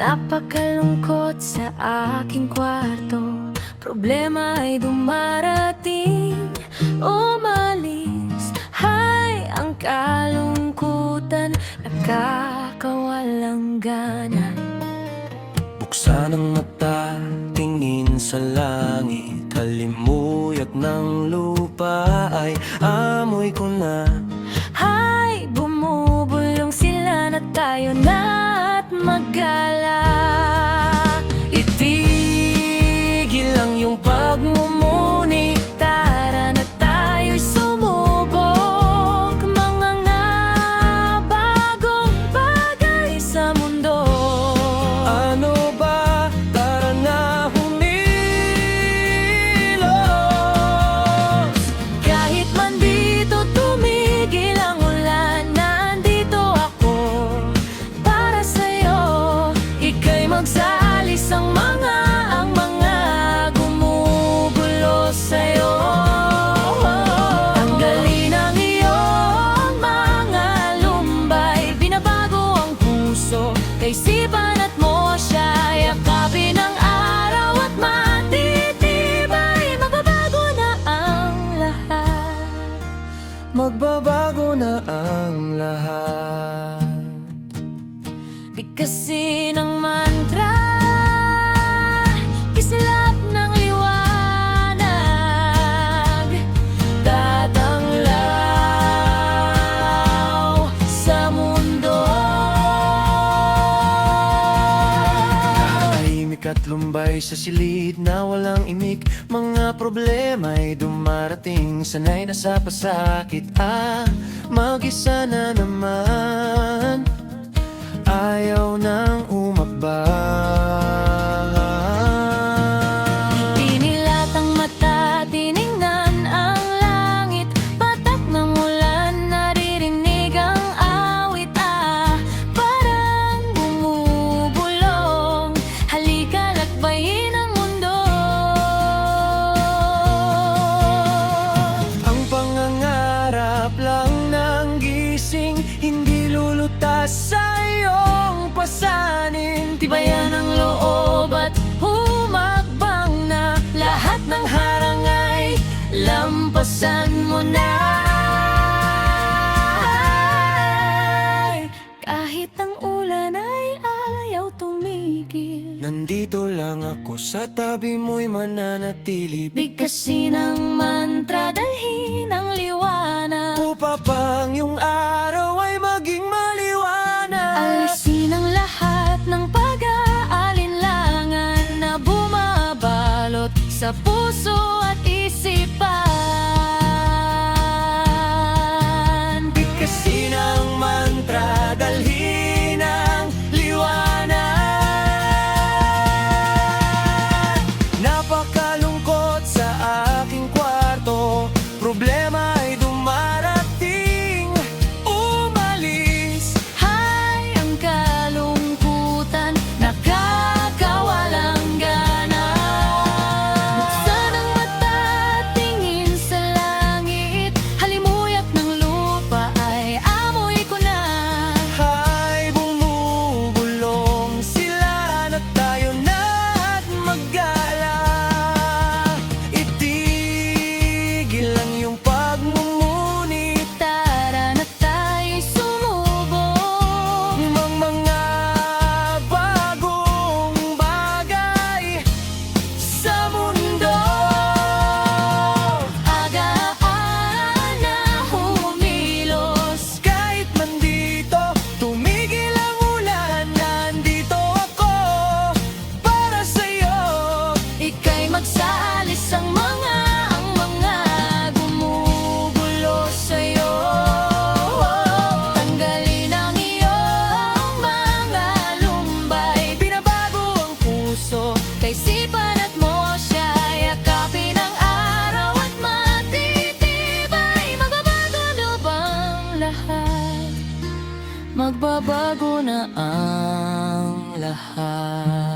Napakalungkot sa aking kwarto, problema ay dumarating, umalis. Hay, ang kalungkutan, nakakawalang gana. Buksan ang mata, tingin sa langit, halimuyak ng lupa ay amoy ko na. Hay, bumubulong sila na tayo na at maggala. Itigil lang yung pagmumuni, Tara na tayo'y sumubok, mga bagong bagay sa mundo. ano ba? Tara na humilos. Kahit man dito tumigil ang ulan, nandito ako para sa'yo. Ika'y magsalis ang mga gumugulo sa'yo. Tanggalin ang iyong mga lumbay, binabago ang puso, kaisipan at mosya. Yakapin ang araw at matitibay, magbabago na ang lahat. Magbabago na ang lahat. Bigkasin ang mantra, kislap ng liwanag, tatanglaw sa mundo. Tahimik at lumbay sa silid na walang imik, mga problema'y dumarating, sanay na sa pasakit. Mag-isa na naman, ayaw nang umaban. Inilat ang mata, tiningnan ang langit, patak ng ulan, naririnig ang awit. Parang bumubulong, halika lakbayin ang mundo. Ang pangangarap lang ng gising, hindi lulutas sa iyong pasanin. Tibayan ang loob at humakbang na, lahat ng harang ay lampasan mo na. Kahit ang ulan ay ayaw tumigil, Nandito lang ako sa tabi mo'y mananatili. bigkasin ang mantra, dalhin ang liwanag. Upang yung araw ay maging maliwanag. Alisin ang lahat ng pag-aalinlangan na bumabalot sa puso at isipan. Bigkasin ang mantra, dalhin ang liwanag. Napakalungkot sa aking kwarto, problema ay dumarating, umalis. Hay, ang kalungkutan, nakakawalang gana. Buksan ang mata, tingin sa langit, halimuyak ng lupa ay amoy ko na. Hay, bumubulong sila na tayo na at maggala. Itigil lang yung pagmumuni, Tara na tayo'y sumubok, mga bagong bagay sa mundo. agaan na humilos. Kahit man dito tumigil ang ulan, nandito ako para sa'yo. Ika'y magsaalis ang mga gumugulo sa'yo. Tanggalin ang iyong mga lumbay, Binabago ang puso, kaisipan at mosya. Yakapin ang araw at matitibay, magbabago na bang lahat? Magbabago na ang lahat.